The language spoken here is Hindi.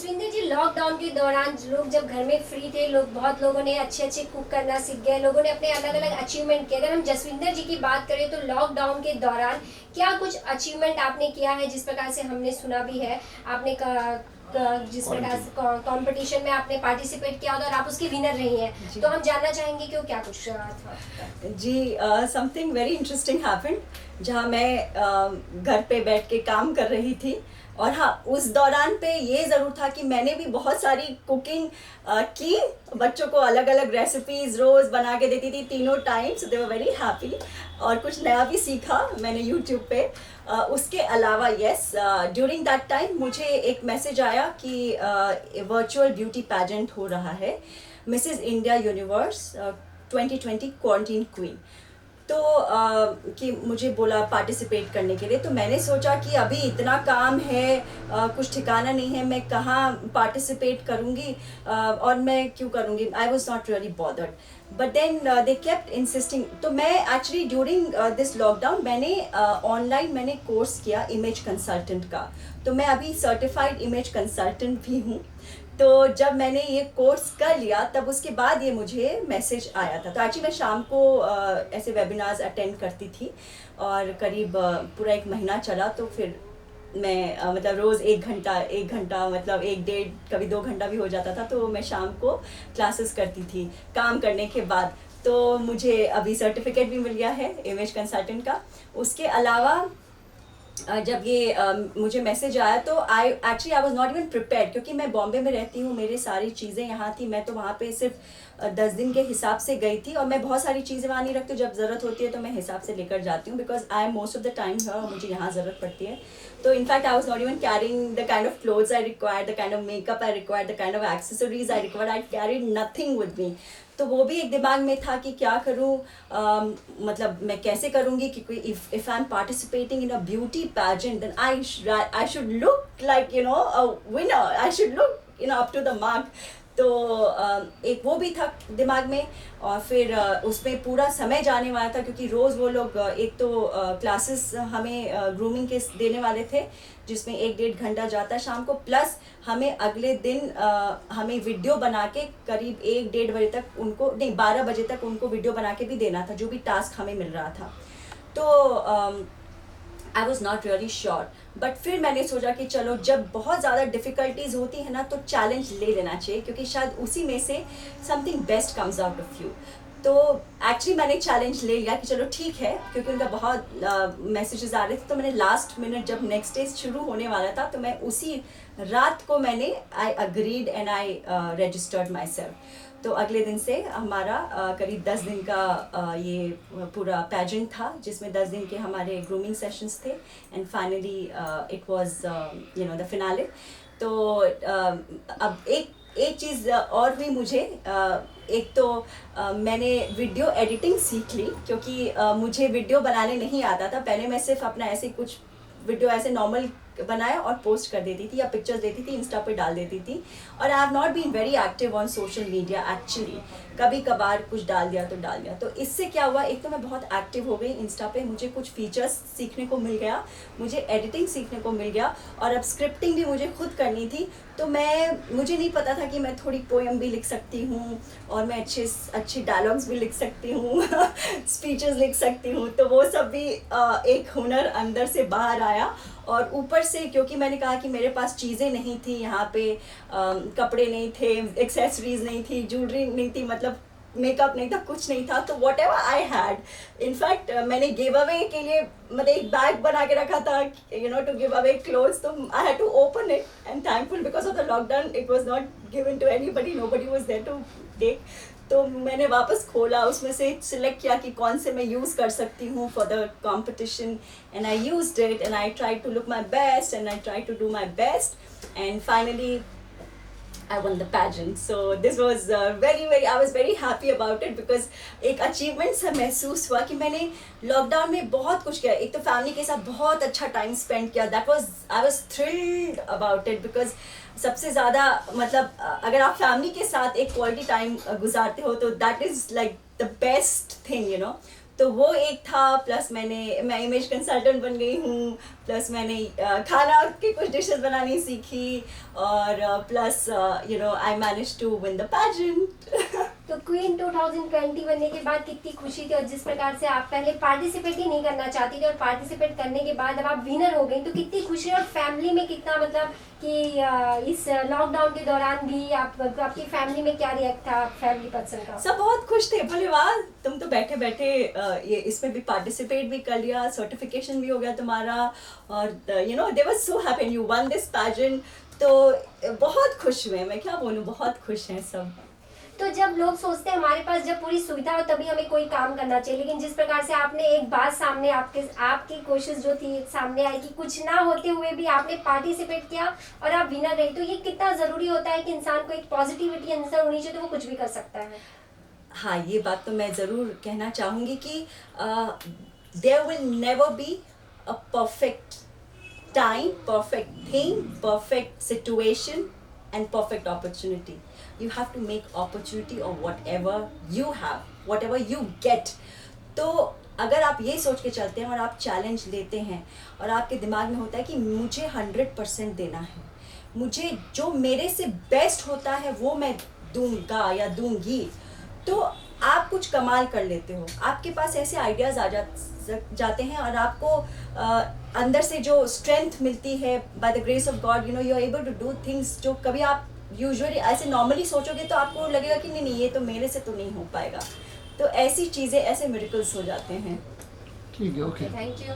जसविंदर जी, लॉकडाउन के दौरान लोग जब घर में फ्री थे, बहुत लोगों ने अच्छे अच्छे कुक करना सीख गए, लोगों ने अपने अलग अलग अचीवमेंट किए। अगर हम जसविंदर जी की बात करें तो लॉकडाउन के दौरान क्या कुछ अचीवमेंट आपने किया है? जिस प्रकार से हमने सुना भी है, आपने जिस प्रकार से कंपटीशन में आपने पार्टिसिपेट किया और आप उसकी विनर रही हैं, तो हम जानना चाहेंगे कि वो क्या कुछ था। जी, समथिंग वेरी इंटरेस्टिंग हैपेंड जहाँ मैं घर पे बैठ के काम कर रही थी। और हाँ, उस दौरान पे ये ज़रूर था कि मैंने भी बहुत सारी कुकिंग की, बच्चों को अलग अलग रेसिपीज़ रोज़ बना के देती थी, तीनों times they were very happy. और कुछ नया भी सीखा मैंने यूट्यूब पे। उसके अलावा यस, ड्यूरिंग दैट टाइम मुझे एक मैसेज आया कि वर्चुअल ब्यूटी पैजेंट हो रहा है, Mrs India universe 2020 quarantine queen. तो कि मुझे बोला पार्टिसिपेट करने के लिए। तो मैंने सोचा कि अभी इतना काम है, कुछ ठिकाना नहीं है, मैं कहाँ पार्टिसिपेट करूँगी, और मैं क्यों करूँगी। I was not really bothered, but then they kept insisting. तो मैं एक्चुअली ड्यूरिंग दिस लॉकडाउन मैंने ऑनलाइन मैंने कोर्स किया इमेज कंसल्टेंट का। तो मैं अभी सर्टिफाइड इमेज कंसल्टेंट भी हूँ। तो जब मैंने ये कोर्स कर लिया तब उसके बाद ये मुझे मैसेज आया था। तो एक्चुअली मैं शाम को ऐसे वेबिनार्स अटेंड करती थी और करीब पूरा 1 महीना चला। तो फिर मैं मतलब रोज़ 1 घंटा मतलब 1 डेढ़ कभी 2 घंटा भी हो जाता था। तो मैं शाम को क्लासेस करती थी काम करने के बाद। तो मुझे अभी सर्टिफिकेट भी मिल गया है इमेज कंसल्टेंट का। उसके अलावा जब ये मुझे मैसेज आया तो I was not even prepared, क्योंकि मैं बॉम्बे में रहती हूँ, मेरी सारी चीज़ें यहाँ थी। मैं तो वहाँ पे सिर्फ 10 दिन के हिसाब से गई थी, और मैं बहुत सारी चीज़ें वहाँ नहीं रखती हूँ। जब ज़रूरत होती है तो मैं हिसाब से लेकर जाती हूँ, because I am most of the time here, मुझे यहाँ ज़रूरत पड़ती है। तो in fact I was not even carrying the kind of clothes I require, the kind of makeup I require, the kind of accessories I require, I carried nothing with me. तो वो भी एक दिमाग में था कि क्या करूँ, मतलब मैं कैसे करूँगी, कि if I am participating in a beauty pageant then I should look like a winner, I should look up to the mark. तो एक वो भी था दिमाग में। और फिर उसमें पूरा समय जाने वाला था, क्योंकि रोज़ वो लोग एक तो क्लासेस हमें ग्रूमिंग के देने वाले थे, जिसमें 1 डेढ़ घंटा जाता शाम को, प्लस हमें अगले दिन हमें वीडियो बना के करीब 1 डेढ़ बजे तक उनको, नहीं 12 बजे तक उनको वीडियो बना के भी देना था, जो भी टास्क हमें मिल रहा था। तो आई was not really sure, but फिर मैंने सोचा कि चलो, जब बहुत ज़्यादा डिफ़िकल्टीज़ होती है ना, तो चैलेंज ले लेना चाहिए, क्योंकि शायद उसी में से something best comes out of you. तो एक्चुअली मैंने चैलेंज ले लिया कि चलो ठीक है, क्योंकि उनका बहुत मैसेजेस आ रहे थे। तो मैंने लास्ट मिनट जब नेक्स्ट डे शुरू होने वाला था, तो मैं उसी रात को आई agreed and I registered my self. तो अगले दिन से हमारा करीब 10 दिन का ये पूरा पैजेंट था, जिसमें 10 दिन के हमारे ग्रूमिंग सेशंस थे, and finally it was the finale. तो अब एक चीज़ और हुई मुझे। एक तो मैंने वीडियो एडिटिंग सीख ली, क्योंकि मुझे वीडियो बनाने नहीं आता था। पहले मैं सिर्फ अपना ऐसे कुछ वीडियो ऐसे नॉर्मल बनाया और पोस्ट कर देती थी, या पिक्चर्स देती थी, इंस्टा पे डाल देती थी। और I have not been very active on social media actually, कभी कभार कुछ डाल दिया तो डाल दिया। तो इससे क्या हुआ, एक तो मैं बहुत एक्टिव हो गई इंस्टा पे, मुझे कुछ फीचर्स सीखने को मिल गया, मुझे एडिटिंग सीखने को मिल गया, और अब स्क्रिप्टिंग भी मुझे खुद करनी थी। तो मुझे नहीं पता था कि मैं थोड़ी पोएम भी लिख सकती हूँ, और मैं अच्छे डायलॉग्स भी लिख सकती हूँ स्पीचेस लिख सकती हूँ। तो वो सब भी एक हुनर अंदर से बाहर आया। और ऊपर से क्योंकि मैंने कहा कि मेरे पास चीज़ें नहीं थी यहाँ पे, कपड़े नहीं थे, एक्सेसरीज नहीं थी, ज्वेलरी नहीं थी, मतलब मेकअप नहीं था, कुछ नहीं था। तो what ever I had, in fact मैंने गिव अवे के लिए मतलब एक बैग बना के रखा था, टू गिव अवे क्लोथ्स। तो I had to open it, and thankful because of the lockdown it was not given to anybody, nobody was there to take. तो मैंने वापस खोला, उसमें से सिलेक्ट किया कि कौन से मैं यूज़ कर सकती हूँ for the competition, and I used it, and I try to look my best, and I try to do my best, and finally I won the pageant. So this was I was very happy about it, because एक achievement सा महसूस हुआ कि मैंने लॉकडाउन में बहुत कुछ किया। एक तो फैमिली के साथ बहुत अच्छा टाइम स्पेंड किया, I was thrilled about it, because सबसे ज़्यादा मतलब अगर आप फैमिली के साथ एक क्वालिटी टाइम गुजारते हो तो that is like the best thing. तो वो एक था, प्लस मैं इमेज कंसल्टेंट बन गई हूँ, प्लस मैंने खाना की कुछ डिशेस बनानी सीखी, और plus I manage to win the pageant. तो क्वीन 2020 बनने के बाद कितनी खुशी थी, और जिस प्रकार से आप पहले पार्टिसिपेट ही नहीं करना चाहती थी और पार्टिसिपेट करने के बाद अब आप विनर हो गई, तो कितनी खुशी, और फैमिली में कितना मतलब कि इस लॉकडाउन के दौरान भी आपकी फैमिली में क्या रिएक्ट था फैमिली पर्सन का? सब बहुत खुश थे, बोले वाह तुम तो बैठे बैठे ये इसमें भी पार्टिसिपेट भी कर लिया, सर्टिफिकेशन भी हो गया तुम्हारा, और they were so happy you won this pageant. तो बहुत खुश हुए, मैं क्या बोलूँ, बहुत खुश हैं सब। तो जब लोग सोचते हैं हमारे पास जब पूरी सुविधा हो तभी हमें कोई काम करना चाहिए, लेकिन जिस प्रकार से आपने एक बात सामने आपकी कोशिश जो थी सामने आई कि कुछ ना होते हुए भी आपने पार्टिसिपेट किया और आप विनर रहे, तो ये कितना ज़रूरी होता है कि इंसान को एक पॉजिटिविटी अंदर होनी चाहिए तो वो कुछ भी कर सकता है। हाँ, ये बात तो मैं ज़रूर कहना चाहूँगी कि there will never be a perfect time, perfect thing, perfect situation and perfect opportunity. You have to make opportunity of whatever you have, whatever you get. तो अगर आप ये सोच के चलते हैं और आप चैलेंज लेते हैं और आपके दिमाग में होता है कि मुझे 100% देना है, मुझे जो मेरे से बेस्ट होता है वो मैं दूंगा या दूंगी, तो आप कुछ कमाल कर लेते हो। आपके पास ऐसे आइडियाज़ आ जाते हैं और आपको अंदर से जो स्ट्रेंथ मिलती है by the grace of God, you are able to do things जो कभी आप यूजुअली ऐसे नॉर्मली सोचोगे तो आपको लगेगा कि नहीं ये तो मेरे से तो नहीं हो पाएगा। तो ऐसी चीज़ें, ऐसे मिरेकल्स हो जाते हैं। ठीक है, ओके। Thank you.